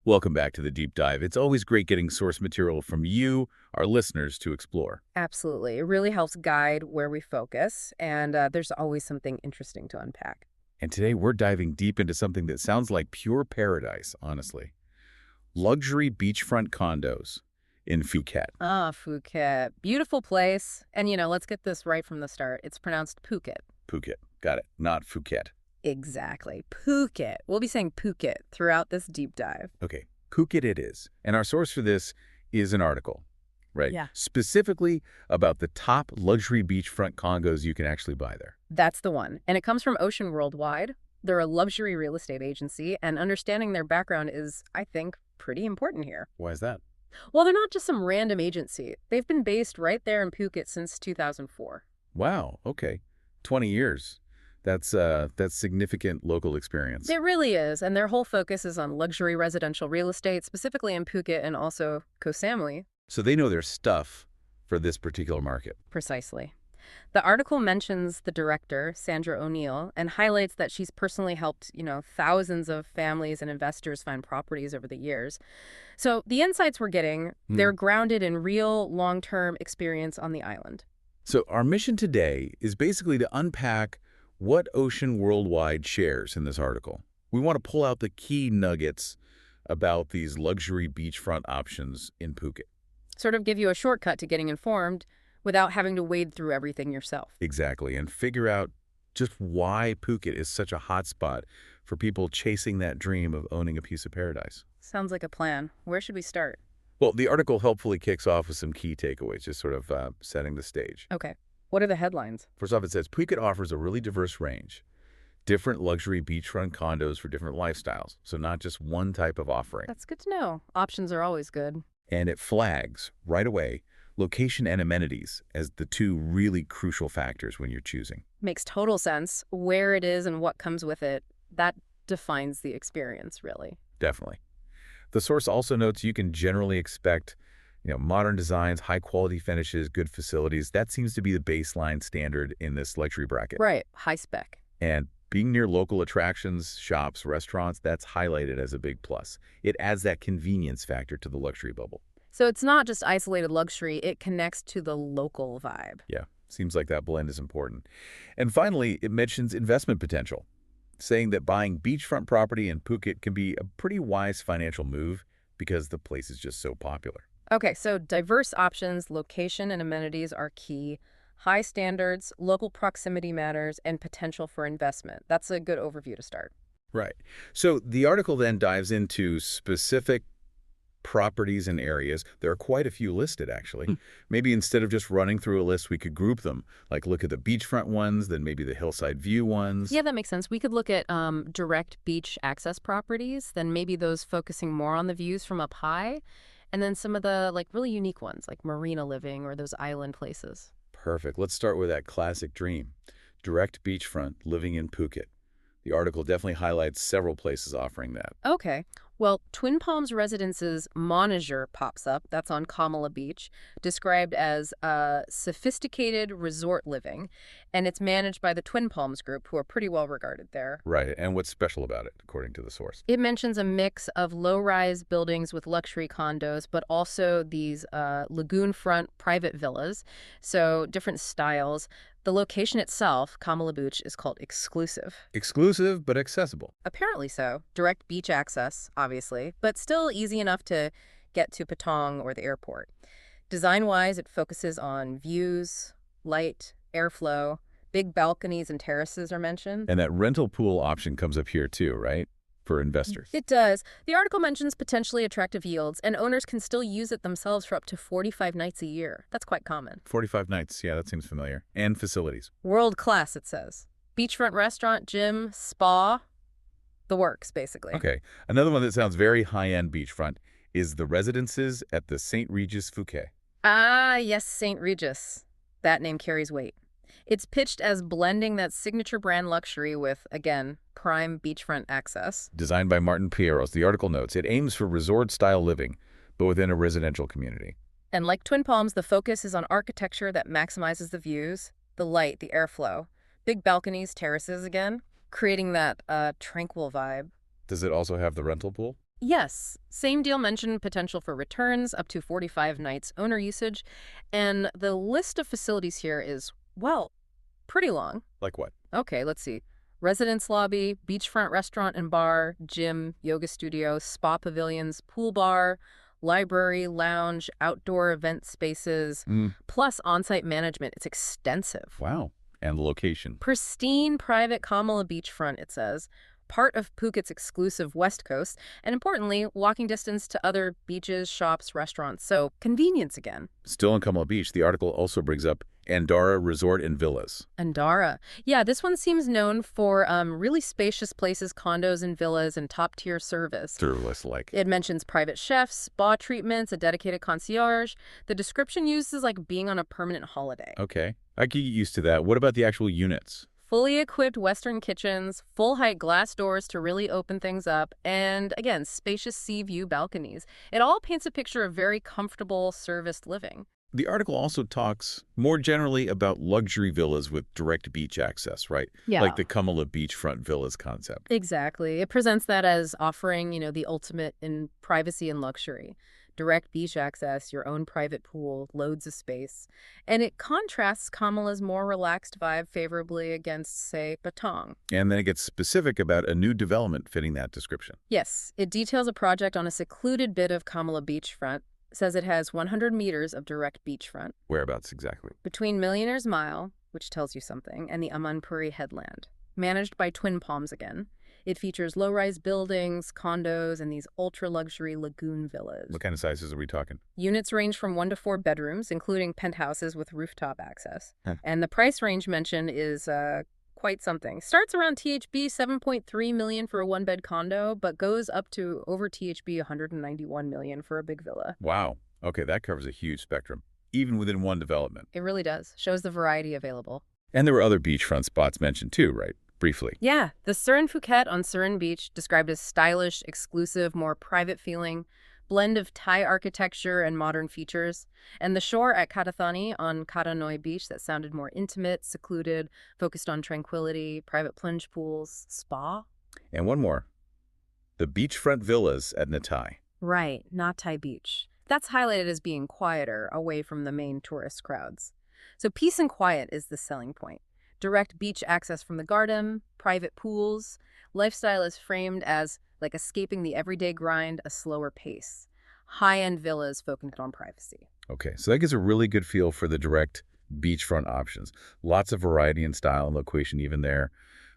Welcome back to the Deep Dive. It's always great getting source material from you, our listeners, to explore. Absolutely. It really helps guide where we focus, and there's always something interesting to unpack. And today we're diving deep into something that sounds like pure paradise, honestly. Luxury beachfront condos in Phuket. Ah, Phuket. Beautiful place. And, let's get this right from the start. It's pronounced Phuket. Phuket. Got it. Not Phuket. Exactly. Phuket. We'll be saying Phuket throughout this deep dive. Okay. Phuket it is. And our source for this is an article, right? Yeah. Specifically about the top luxury beachfront condos you can actually buy there. That's the one. And it comes from Ocean Worldwide. They're a luxury real estate agency, and understanding their background is, I think, pretty important here. Why is that? Well, they're not just some random agency. They've been based right there in Phuket since 2004. Wow. Okay. 20 years. That's significant local experience. It really is, and their whole focus is on luxury residential real estate, specifically in Phuket and also Koh Samui. So they know their stuff for this particular market. Precisely. The article mentions the director, Sandra O'Neill, and highlights that she's personally helped, thousands of families and investors find properties over the years. So the insights we're getting, they're grounded in real long-term experience on the island. So our mission today is basically to unpack what Ocean Worldwide shares in this article. We want to pull out the key nuggets about these luxury beachfront options in Phuket. Sort of give you a shortcut to getting informed without having to wade through everything yourself. Exactly, and figure out just why Phuket is such a hot spot for people chasing that dream of owning a piece of paradise. Sounds like a plan. Where should we start? Well, the article helpfully kicks off with some key takeaways, just sort of setting the stage. Okay. What are the headlines? First off, it says Phuket offers a really diverse range. Different luxury beachfront condos for different lifestyles, so not just one type of offering. That's good to know. Options are always good. And it flags, right away, location and amenities as the two really crucial factors when you're choosing. Makes total sense. Where it is and what comes with it, that defines the experience, really. Definitely. The source also notes you can generally expect modern designs, high-quality finishes, good facilities. That seems to be the baseline standard in this luxury bracket. Right. High spec. And being near local attractions, shops, restaurants, that's highlighted as a big plus. It adds that convenience factor to the luxury bubble. So it's not just isolated luxury, it connects to the local vibe. Yeah, seems like that blend is important. And finally, it mentions investment potential, saying that buying beachfront property in Phuket can be a pretty wise financial move because the place is just so popular. Okay, so diverse options, location and amenities are key. High standards, local proximity matters, and potential for investment. That's a good overview to start. Right. So the article then dives into specific properties and areas. There are quite a few listed, actually. Maybe instead of just running through a list, we could group them, like look at the beachfront ones, then maybe the hillside view ones. Yeah, that makes sense. We could look at direct beach access properties, then maybe those focusing more on the views from up high, and then some of the really unique ones, like marina living or those island places. Perfect. Let's start with that classic dream. Direct beachfront, living in Phuket. The article definitely highlights several places offering that. Okay. Well, Twin Palms Residence's Monager pops up. That's on Kamala Beach, described as sophisticated resort living. And it's managed by the Twin Palms Group, who are pretty well regarded there. Right. And what's special about it, according to the source? It mentions a mix of low-rise buildings with luxury condos, but also these lagoon-front private villas. So different styles. The location itself, Kamala Beach, is called exclusive. Exclusive, but accessible. Apparently so. Direct beach access, obviously, but still easy enough to get to Patong or the airport. Design-wise, it focuses on views, light, airflow, big balconies and terraces are mentioned. And that rental pool option comes up here too, right? For investors. It does. The article mentions potentially attractive yields, and owners can still use it themselves for up to 45 nights a year. That's quite common. 45 nights. Yeah, that seems familiar. And facilities. World class, it says. Beachfront restaurant, gym, spa, the works, basically. Okay. Another one that sounds very high-end beachfront is the residences at the St. Regis Phuket. Ah, yes, St. Regis. That name carries weight. It's pitched as blending that signature brand luxury with, again, prime beachfront access. Designed by Martin Pieros, the article notes, it aims for resort-style living, but within a residential community. And like Twin Palms, the focus is on architecture that maximizes the views, the light, the airflow. Big balconies, terraces again, creating that tranquil vibe. Does it also have the rental pool? Yes, same deal mentioned potential for returns, up to 45 nights owner usage, and the list of facilities here is, well, pretty long. Like what? Okay, let's see. Residence lobby, beachfront restaurant and bar, gym, yoga studio, spa pavilions, pool bar, library, lounge, outdoor event spaces, Mm, plus on-site management. It's extensive. wow. And the location. Pristine private Kamala beachfront, it says, part of Phuket's exclusive West Coast, and importantly, walking distance to other beaches, shops, restaurants. So convenience again. Still on Kamala Beach, the article also brings up Andara Resort and Villas. Andara. Yeah, this one seems known for really spacious places, condos and villas, and top-tier service. Service-like. It mentions private chefs, spa treatments, a dedicated concierge. The description uses like being on a permanent holiday. Okay. I could get used to that. What about the actual units? Fully equipped Western kitchens, full-height glass doors to really open things up, and again, spacious sea view balconies. It all paints a picture of very comfortable, serviced living. The article also talks more generally about luxury villas with direct beach access, right? Yeah. Like the Kamala beachfront villas concept. Exactly. It presents that as offering, the ultimate in privacy and luxury. Direct beach access, your own private pool, loads of space. And it contrasts Kamala's more relaxed vibe favorably against, say, Patong. And then it gets specific about a new development fitting that description. Yes, it details a project on a secluded bit of Kamala beachfront, says it has 100 meters of direct beachfront. Whereabouts exactly? Between Millionaire's Mile, which tells you something, and the Amanpuri headland. Managed by Twin Palms again. It features low-rise buildings, condos, and these ultra-luxury lagoon villas. What kind of sizes are we talking? Units range from 1 to 4 bedrooms, including penthouses with rooftop access. Huh. And the price range mentioned is quite something. Starts around THB 7.3 million for a one-bed condo, but goes up to over THB 191 million for a big villa. Wow. Okay, that covers a huge spectrum, even within one development. It really does. Shows the variety available. And there were other beachfront spots mentioned too, right? Briefly. Yeah, the Surin Phuket on Surin Beach, described as stylish, exclusive, more private feeling, blend of Thai architecture and modern features. And the shore at Katathani on Katanoi Beach that sounded more intimate, secluded, focused on tranquility, private plunge pools, spa. And one more. The beachfront villas at Natai. Right, not Thai Beach. That's highlighted as being quieter, away from the main tourist crowds. So peace and quiet is the selling point. Direct beach access from the garden, private pools. Lifestyle is framed as like escaping the everyday grind, a slower pace. High-end villas focused on privacy. Okay, so that gives a really good feel for the direct beachfront options. Lots of variety in style and location even there.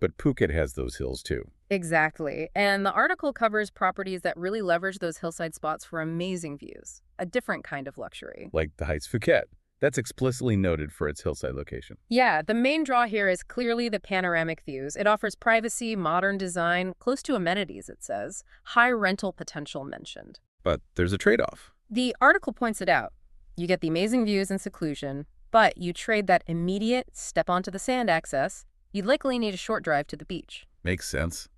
But Phuket has those hills too. Exactly. And the article covers properties that really leverage those hillside spots for amazing views. A different kind of luxury. Like the Heights Phuket. That's explicitly noted for its hillside location. Yeah, the main draw here is clearly the panoramic views. It offers privacy, modern design, close to amenities, it says. High rental potential mentioned. But there's a trade-off. The article points it out. You get the amazing views and seclusion, but you trade that immediate step onto the sand access. You'd likely need a short drive to the beach. Makes sense.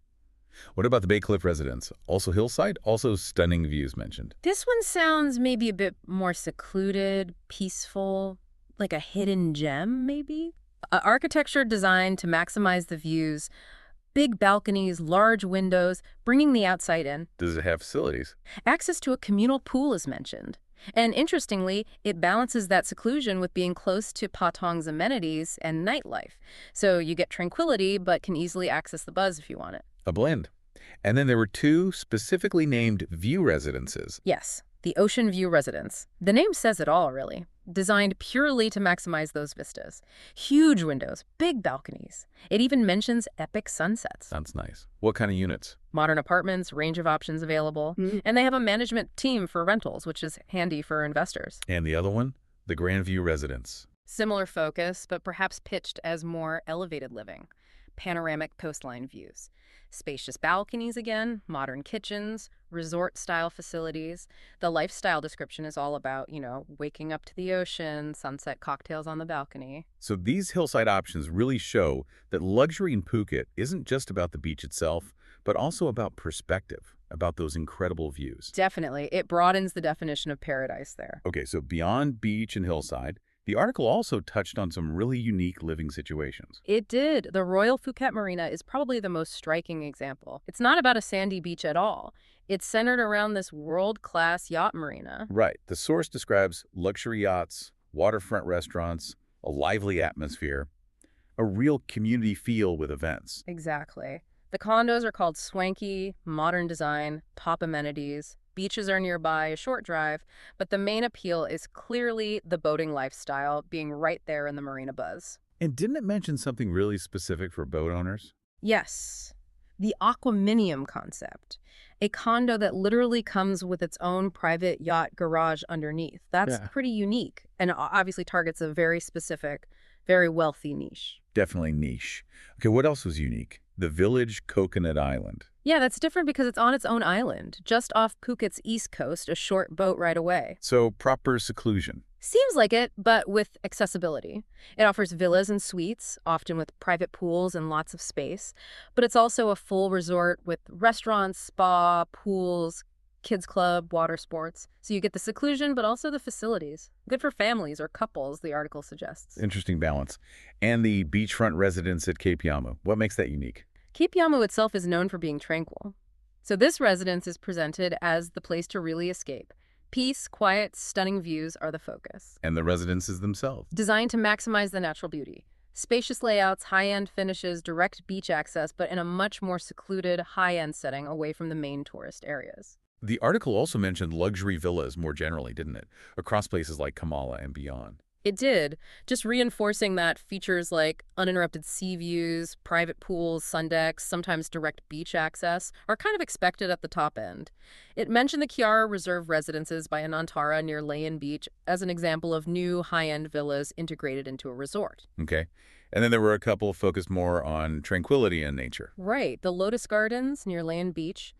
What about the Bay Cliff residence? Also hillside, also stunning views mentioned. This one sounds maybe a bit more secluded, peaceful, like a hidden gem, maybe? Architecture designed to maximize the views, big balconies, large windows, bringing the outside in. Does it have facilities? Access to a communal pool is mentioned. And interestingly, it balances that seclusion with being close to Patong's amenities and nightlife. So you get tranquility, but can easily access the buzz if you want it. A blend. And then there were two specifically named view residences. Yes, the Ocean View Residence. The name says it all, really. Designed purely to maximize those vistas. Huge windows, big balconies. It even mentions epic sunsets. Sounds nice. What kind of units? Modern apartments, range of options available. And they have a management team for rentals, which is handy for investors. And the other one? The Grand View Residence. Similar focus, but perhaps pitched as more elevated living. Panoramic coastline views. Spacious balconies again, modern kitchens, resort-style facilities. The lifestyle description is all about, waking up to the ocean, sunset cocktails on the balcony. So these hillside options really show that luxury in Phuket isn't just about the beach itself, but also about perspective, about those incredible views. Definitely. It broadens the definition of paradise there. Okay, so beyond beach and hillside, The article also touched on some really unique living situations. It did. The Royal Phuket Marina is probably the most striking example. It's not about a sandy beach at all. It's centered around this world-class yacht marina. Right. The source describes luxury yachts, waterfront restaurants, a lively atmosphere, a real community feel with events. Exactly. The condos are called swanky, modern design, top amenities. Beaches are nearby, a short drive, but the main appeal is clearly the boating lifestyle, being right there in the marina buzz. And didn't it mention something really specific for boat owners? Yes, the aquaminium concept, a condo that literally comes with its own private yacht garage underneath. That's Yeah. pretty unique and obviously targets a very specific, very wealthy niche. Definitely niche. Okay, what else was unique? The village Coconut Island. Yeah, that's different because it's on its own island, just off Phuket's east coast, a short boat ride away. So proper seclusion. Seems like it, but with accessibility. It offers villas and suites, often with private pools and lots of space, but it's also a full resort with restaurants, spa, pools, kids club, water sports. So you get the seclusion, but also the facilities. Good for families or couples, the article suggests. Interesting balance. And the beachfront residence at Cape Yamu. What makes that unique? Cape Yamu itself is known for being tranquil. So this residence is presented as the place to really escape. Peace, quiet, stunning views are the focus. And the residences themselves. Designed to maximize the natural beauty. Spacious layouts, high-end finishes, direct beach access, but in a much more secluded, high-end setting away from the main tourist areas. The article also mentioned luxury villas more generally, didn't it? Across places like Kamala and beyond. It did, just reinforcing that features like uninterrupted sea views, private pools, sun decks, sometimes direct beach access, are kind of expected at the top end. It mentioned the Kiara Reserve residences by Anantara near Layan Beach as an example of new high-end villas integrated into a resort. Okay. And then there were a couple focused more on tranquility and nature. Right, the Lotus Gardens near Layan Beach.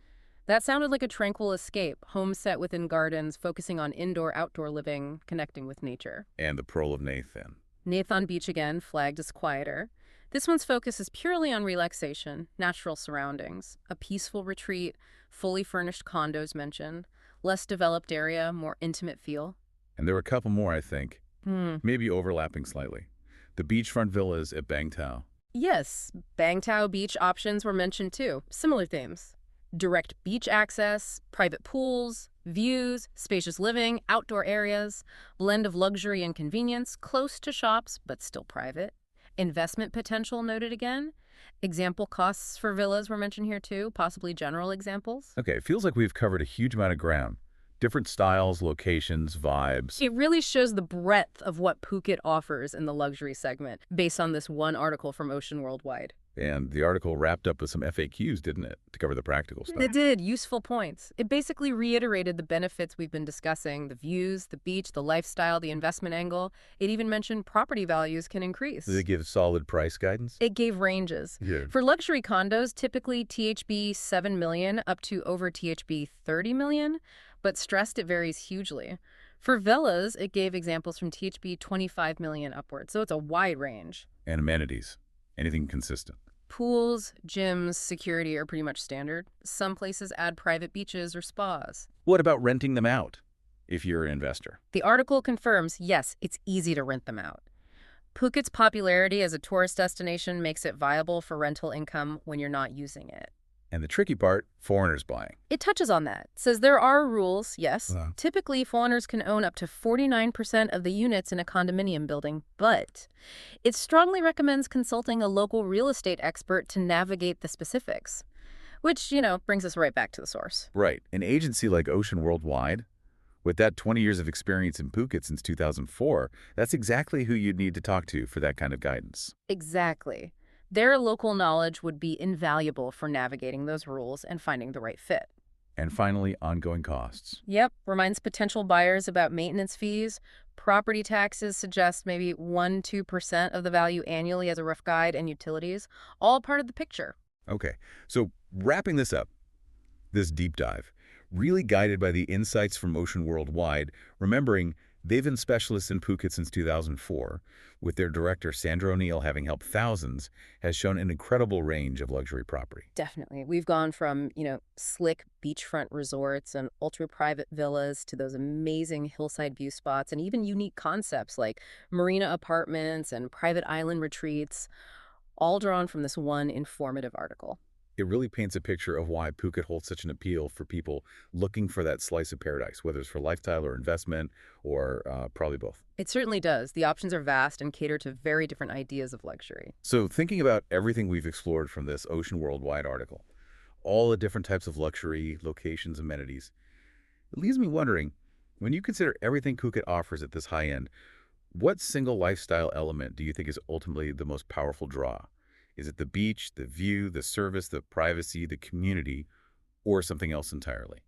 That sounded like a tranquil escape, home set within gardens, focusing on indoor-outdoor living, connecting with nature. And the Pearl of Nathan. Nathan Beach again, flagged as quieter. This one's focus is purely on relaxation, natural surroundings, a peaceful retreat, fully furnished condos mentioned, less developed area, more intimate feel. And there were a couple more, I think, maybe overlapping slightly. The beachfront villas at Bangtao. Yes, Bangtao Beach options were mentioned too. Similar themes. Direct beach access, private pools, views, spacious living, outdoor areas, blend of luxury and convenience, close to shops but still private. Investment potential noted again. Example costs for villas were mentioned here too, possibly general examples. Okay, it feels like we've covered a huge amount of ground. Different styles, locations, vibes. It really shows the breadth of what Phuket offers in the luxury segment based on this one article from Ocean Worldwide. And the article wrapped up with some FAQs, didn't it, to cover the practical stuff? It did, useful points. It basically reiterated the benefits we've been discussing, the views, the beach, the lifestyle, the investment angle. It even mentioned property values can increase. Did they give solid price guidance? It gave ranges. Yeah. For luxury condos, typically THB 7 million up to over THB 30 million, but stressed it varies hugely. For villas, it gave examples from THB 25 million upwards, so it's a wide range. And amenities. Anything consistent. Pools, gyms, security are pretty much standard. Some places add private beaches or spas. What about renting them out, if you're an investor? The article confirms, yes, it's easy to rent them out. Phuket's popularity as a tourist destination makes it viable for rental income when you're not using it. And the tricky part, foreigners buying. It touches on that. Says there are rules, yes. Wow. Typically, foreigners can own up to 49% of the units in a condominium building, but it strongly recommends consulting a local real estate expert to navigate the specifics. Which, brings us right back to the source. Right. An agency like Ocean Worldwide, with that 20 years of experience in Phuket since 2004, that's exactly who you'd need to talk to for that kind of guidance. Exactly. Their local knowledge would be invaluable for navigating those rules and finding the right fit. And finally, ongoing costs. Yep, reminds potential buyers about maintenance fees. Property taxes suggest maybe 1–2% of the value annually as a rough guide, and utilities, all part of the picture. Okay, so wrapping this up, this deep dive, really guided by the insights from Ocean Worldwide, remembering They've been specialists in Phuket since 2004, with their director Sandra O'Neill having helped thousands, has shown an incredible range of luxury property. Definitely. We've gone from, slick beachfront resorts and ultra-private villas to those amazing hillside view spots and even unique concepts like marina apartments and private island retreats, all drawn from this one informative article. It really paints a picture of why Phuket holds such an appeal for people looking for that slice of paradise, whether it's for lifestyle or investment or probably both. It certainly does. The options are vast and cater to very different ideas of luxury. So thinking about everything we've explored from this Ocean Worldwide article, all the different types of luxury, locations, amenities, it leaves me wondering, when you consider everything Phuket offers at this high end, what single lifestyle element do you think is ultimately the most powerful draw? Is it the beach, the view, the service, the privacy, the community, or something else entirely?